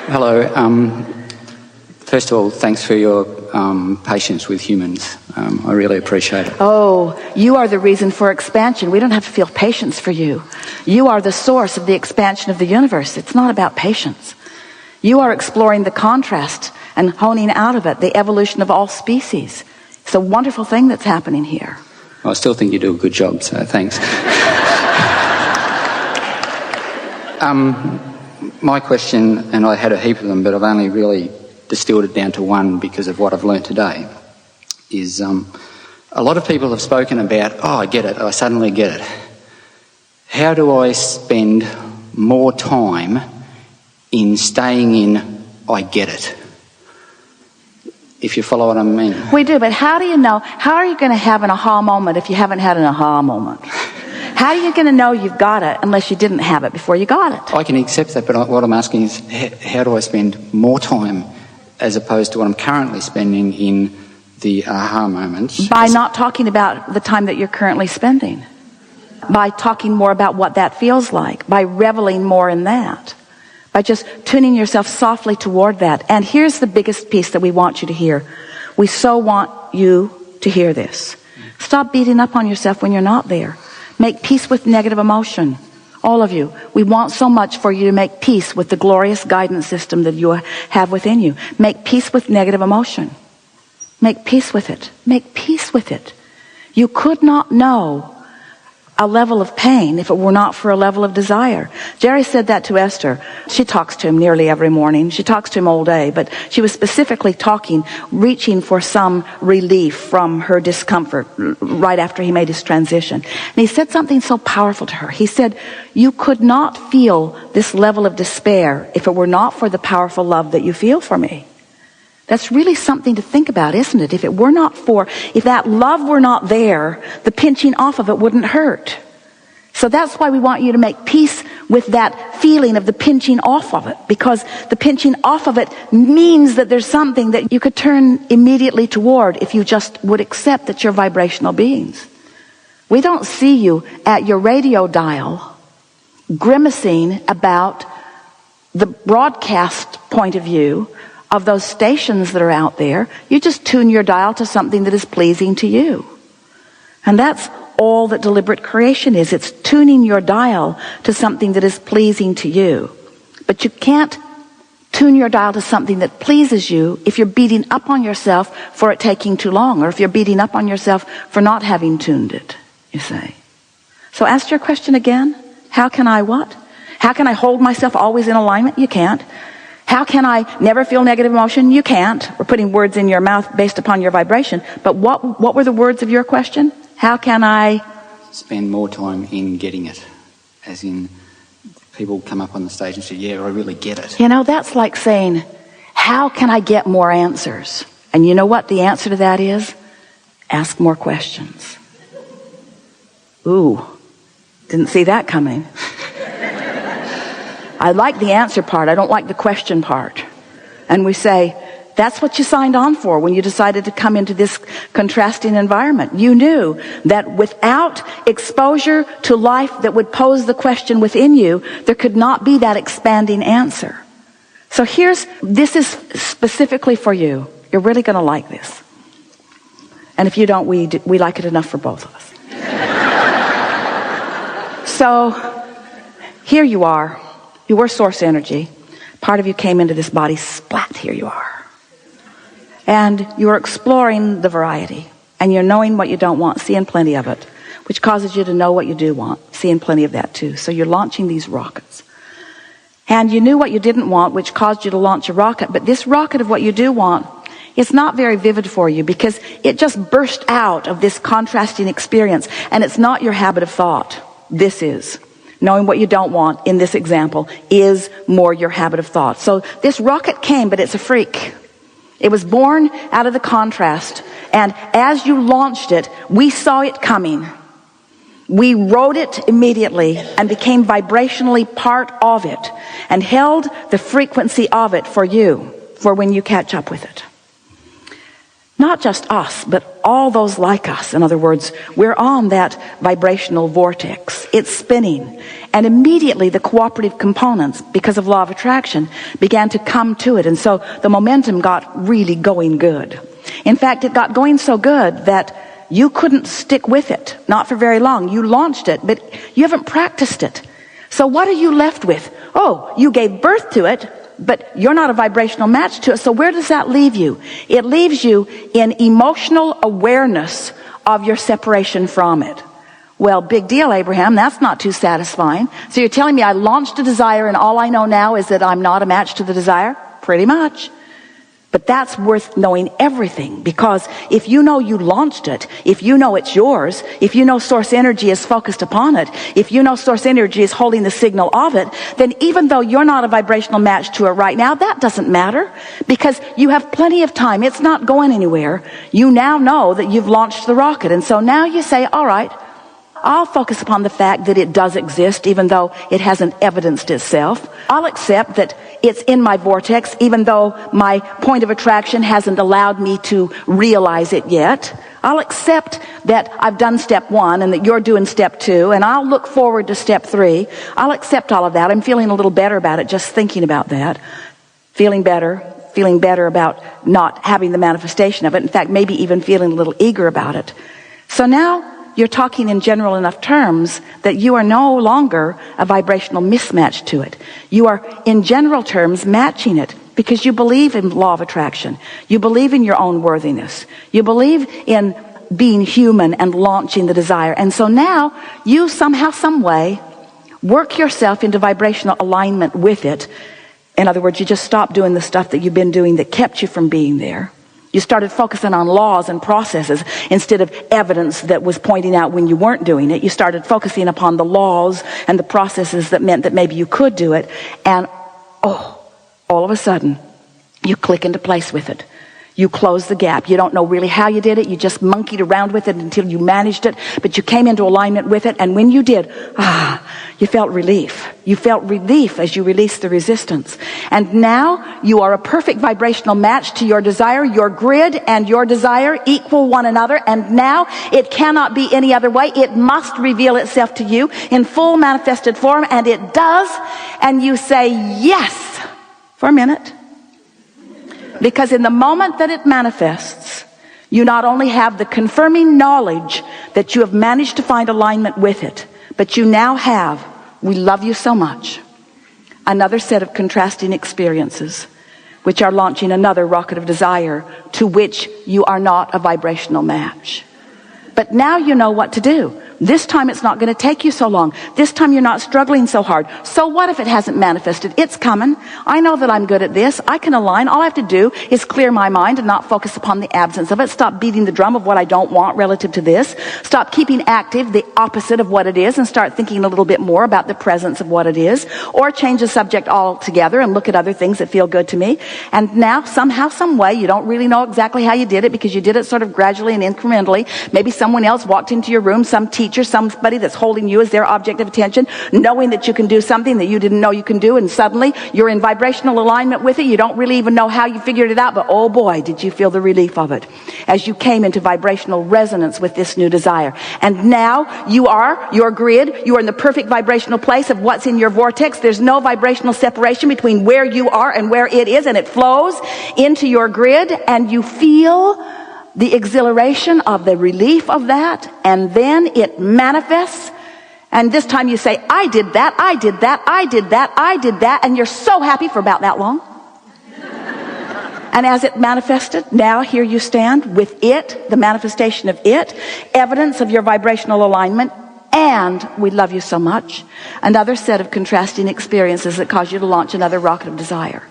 Hello. First of all, thanks for your patience with humans. I really appreciate it. Oh, you are the reason for expansion. We don't have to feel patience for you. You are the source of the expansion of the universe. It's not about patience. You are exploring the contrast and honing out of it the evolution of all species. It's a wonderful thing that's happening here. I still think you do a good job, so thanks. My question, and I had a heap of them, but I've only really distilled it down to one because of what I've learnt today, is a lot of people have spoken about, oh, I get it, I suddenly get it. How do I spend more time in staying in, I get it? If you follow what I mean. We do, but how do you know? How are you going to have an aha moment if you haven't had an aha moment? How are you going to know you've got it unless you didn't have it before you got it? I can accept that, but what I'm asking is, how do I spend more time as opposed to what I'm currently spending in the aha moments? By not talking about the time that you're currently spending. By talking more about what that feels like. By reveling more in that. By just tuning yourself softly toward that. And here's the biggest piece that we want you to hear. We so want you to hear this. Stop beating up on yourself when you're not there. Make peace with negative emotion. All of you. We want so much for you to make peace with the glorious guidance system that you have within you. Make peace with negative emotion. Make peace with it. Make peace with it. You could not know a level of pain if it were not for a level of desire. Jerry said that to Esther. She talks to him nearly every morning. She talks to him all day, but she was specifically talking, reaching for some relief from her discomfort right after he made his transition. And he said something so powerful to her. He said, you could not feel this level of despair if it were not for the powerful love that you feel for me. That's really something to think about, isn't it? If that love were not there, the pinching off of it wouldn't hurt. So that's why we want you to make peace with that feeling of the pinching off of it, because the pinching off of it means that there's something that you could turn immediately toward if you just would accept that you're vibrational beings. We don't see you at your radio dial grimacing about the broadcast point of view of those stations that are out there. You just tune your dial to something that is pleasing to you. And that's all that deliberate creation is. It's tuning your dial to something that is pleasing to you. But you can't tune your dial to something that pleases you if you're beating up on yourself for it taking too long, or if you're beating up on yourself for not having tuned it, you say. So ask your question again. How can I what? How can I hold myself always in alignment? You can't. How can I never feel negative emotion? You can't. We're putting words in your mouth based upon your vibration. But what were the words of your question? How can I spend more time in getting it? As in, people come up on the stage and say, yeah, I really get it. You know, that's like saying, how can I get more answers? And you know what the answer to that is? Ask more questions. Ooh, didn't see that coming. I like the answer part. I don't like the question part. And we say, that's what you signed on for when you decided to come into this contrasting environment. You knew that without exposure to life that would pose the question within you, there could not be that expanding answer. So this is specifically for you. You're really going to like this. And if you don't, we like it enough for both of us. So here you are. You were source energy. Part of you came into this body, splat, here you are. And you're exploring the variety. And you're knowing what you don't want, seeing plenty of it, which causes you to know what you do want, seeing plenty of that too. So you're launching these rockets. And you knew what you didn't want, which caused you to launch a rocket. But this rocket of what you do want, it's not very vivid for you because it just burst out of this contrasting experience. And it's not your habit of thought. This is. Knowing what you don't want in this example is more your habit of thought. So this rocket came, but it's a freak. It was born out of the contrast. And as you launched it, we saw it coming. We rode it immediately and became vibrationally part of it and held the frequency of it for you, for when you catch up with it. Not just us, but all those like us. In other words, we're on that vibrational vortex. It's spinning. And immediately the cooperative components, because of law of attraction, began to come to it. And so the momentum got really going good. In fact, it got going so good that you couldn't stick with it. Not for very long. You launched it, but you haven't practiced it. So what are you left with? Oh, you gave birth to it, but you're not a vibrational match to it. So where does that leave you? It leaves you in emotional awareness of your separation from it. Well, big deal, Abraham. That's not too satisfying. So you're telling me I launched a desire and all I know now is that I'm not a match to the desire? Pretty much. But that's worth knowing everything, because if you know you launched it, if you know it's yours, if you know source energy is focused upon it, if you know source energy is holding the signal of it, then even though you're not a vibrational match to it right now, that doesn't matter, because you have plenty of time. It's not going anywhere. You now know that you've launched the rocket. And so now you say, all right, I'll focus upon the fact that it does exist, even though it hasn't evidenced itself. I'll accept that it's in my vortex, even though my point of attraction hasn't allowed me to realize it yet. I'll accept that I've done step 1 and that you're doing step 2, and I'll look forward to step 3. I'll accept all of that. I'm feeling a little better about it just thinking about that. Feeling better about not having the manifestation of it. In fact, maybe even feeling a little eager about it. So now you're talking in general enough terms that you are no longer a vibrational mismatch to it. You are, in general terms, matching it because you believe in law of attraction. You believe in your own worthiness. You believe in being human and launching the desire. And so now you somehow, some way, work yourself into vibrational alignment with it. In other words, you just stop doing the stuff that you've been doing that kept you from being there. You started focusing on laws and processes instead of evidence that was pointing out when you weren't doing it. You started focusing upon the laws and the processes that meant that maybe you could do it. And all of a sudden, you click into place with it. You close the gap. You don't know really how you did it. You just monkeyed around with it until you managed it. But you came into alignment with it. And when you did, you felt relief. You felt relief as you released the resistance. And now you are a perfect vibrational match to your desire. Your grid and your desire equal one another. And now it cannot be any other way. It must reveal itself to you in full manifested form. And it does. And you say yes for a minute. Because in the moment that it manifests, you not only have the confirming knowledge that you have managed to find alignment with it, but you now have, we love you so much, another set of contrasting experiences, which are launching another rocket of desire to which you are not a vibrational match. But now you know what to do. This time it's not going to take you so long. This time you're not struggling so hard. So what if it hasn't manifested? It's coming. I know that I'm good at this. I can align. All I have to do is clear my mind and not focus upon the absence of it. Stop beating the drum of what I don't want relative to this. Stop keeping active the opposite of what it is and start thinking a little bit more about the presence of what it is. Or change the subject altogether and look at other things that feel good to me. And now somehow, some way, you don't really know exactly how you did it because you did it sort of gradually and incrementally. Maybe someone else walked into your room, some teacher, somebody that's holding you as their object of attention, knowing that you can do something that you didn't know you can do, and suddenly you're in vibrational alignment with it. You don't really even know how you figured it out, but oh boy, did you feel the relief of it as you came into vibrational resonance with this new desire. And now you are your grid. You are in the perfect vibrational place of what's in your vortex. There's no vibrational separation between where you are and where it is, and it flows into your grid, and you feel the exhilaration of the relief of that, and then it manifests. And this time you say, I did that, I did that, I did that, I did that, and you're so happy for about that long. And as it manifested, now here you stand with it, the manifestation of it, evidence of your vibrational alignment, and we love you so much, another set of contrasting experiences that cause you to launch another rocket of desire.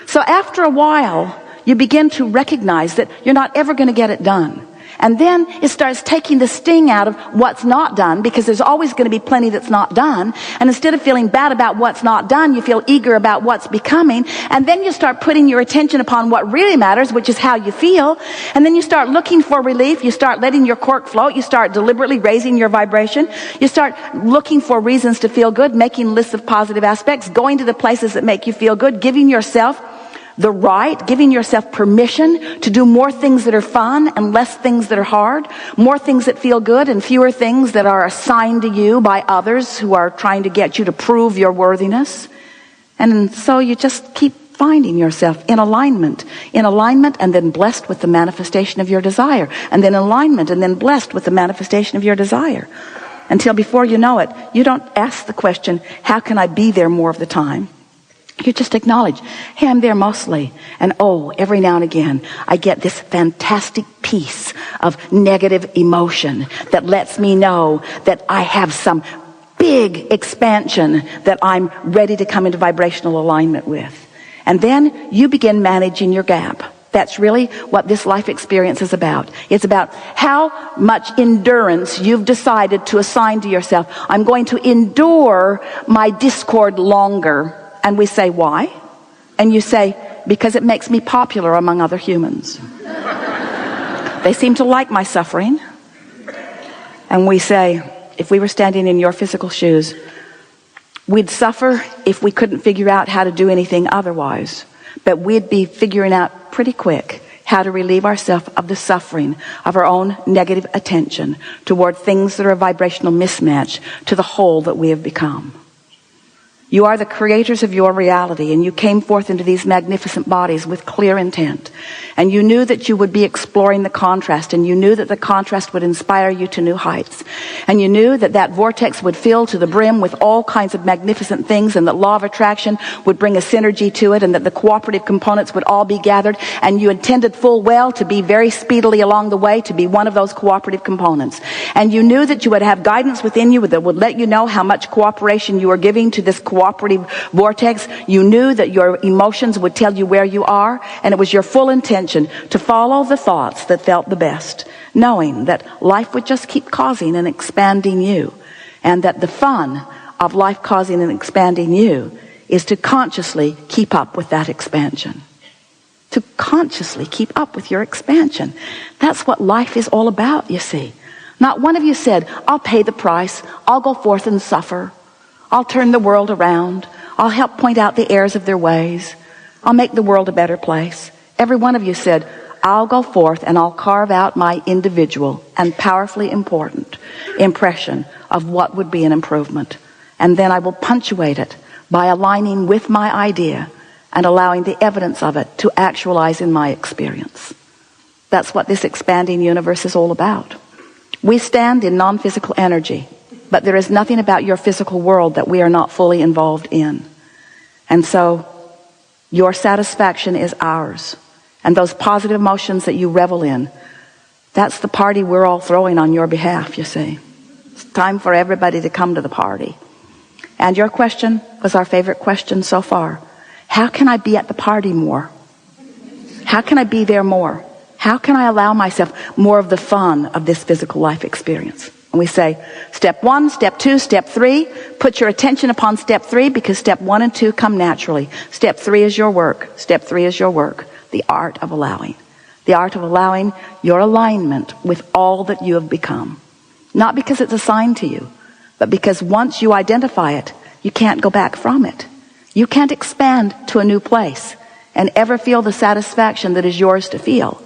So after a while, you begin to recognize that you're not ever going to get it done. And then it starts taking the sting out of what's not done, because there's always going to be plenty that's not done. And instead of feeling bad about what's not done, you feel eager about what's becoming. And then you start putting your attention upon what really matters, which is how you feel. And then you start looking for relief. You start letting your cork float. You start deliberately raising your vibration. You start looking for reasons to feel good, making lists of positive aspects, going to the places that make you feel good, giving yourself the right, giving yourself permission to do more things that are fun and less things that are hard, more things that feel good and fewer things that are assigned to you by others who are trying to get you to prove your worthiness. And so you just keep finding yourself in alignment, and then blessed with the manifestation of your desire, and then alignment, and then blessed with the manifestation of your desire. Until before you know it, you don't ask the question, how can I be there more of the time? You just acknowledge, hey, I'm there mostly. And every now and again, I get this fantastic piece of negative emotion that lets me know that I have some big expansion that I'm ready to come into vibrational alignment with. And then you begin managing your gap. That's really what this life experience is about. It's about how much endurance you've decided to assign to yourself. I'm going to endure my discord longer. And we say, why? And you say, because it makes me popular among other humans. They seem to like my suffering. And we say, if we were standing in your physical shoes, we'd suffer if we couldn't figure out how to do anything otherwise. But we'd be figuring out pretty quick how to relieve ourselves of the suffering of our own negative attention toward things that are a vibrational mismatch to the whole that we have become. You are the creators of your reality, and you came forth into these magnificent bodies with clear intent. And you knew that you would be exploring the contrast, and you knew that the contrast would inspire you to new heights. And you knew that that vortex would fill to the brim with all kinds of magnificent things, and that law of attraction would bring a synergy to it, and that the cooperative components would all be gathered. And you intended full well to be very speedily along the way to be one of those cooperative components. And you knew that you would have guidance within you that would let you know how much cooperation you are giving to this cooperative vortex. You knew that your emotions would tell you where you are, and it was your full intention to follow the thoughts that felt the best, knowing that life would just keep causing and expanding you, and that the fun of life causing and expanding you is to consciously keep up with that expansion. To consciously keep up with your expansion. That's what life is all about, you see. Not one of you said, I'll pay the price, I'll go forth and suffer, I'll turn the world around, I'll help point out the errors of their ways, I'll make the world a better place. Every one of you said, I'll go forth and I'll carve out my individual and powerfully important impression of what would be an improvement. And then I will punctuate it by aligning with my idea and allowing the evidence of it to actualize in my experience. That's what this expanding universe is all about. We stand in non-physical energy, but there is nothing about your physical world that we are not fully involved in. And so your satisfaction is ours. And those positive emotions that you revel in, that's the party we're all throwing on your behalf, you see. It's time for everybody to come to the party. And your question was our favorite question so far. How can I be at the party more? How can I be there more? How can I allow myself more of the fun of this physical life experience? And we say, step 1, step 2, step 3. Put your attention upon step 3, because step 1 and 2 come naturally. Step 3 is your work. Step 3 is your work. The art of allowing. The art of allowing your alignment with all that you have become. Not because it's assigned to you, but because once you identify it, you can't go back from it. You can't expand to a new place and ever feel the satisfaction that is yours to feel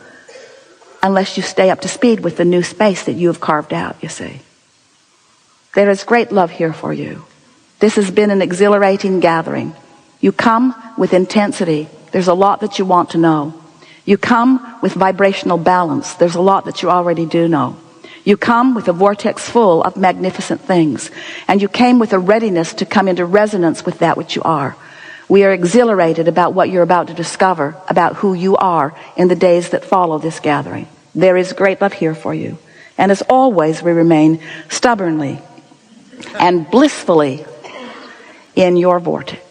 unless you stay up to speed with the new space that you have carved out, you see. There is great love here for you. This has been an exhilarating gathering. You come with intensity. There's a lot that you want to know. You come with vibrational balance. There's a lot that you already do know. You come with a vortex full of magnificent things. And you came with a readiness to come into resonance with that which you are. We are exhilarated about what you're about to discover about who you are in the days that follow this gathering. There is great love here for you. And as always, we remain stubbornly and blissfully in your vortex.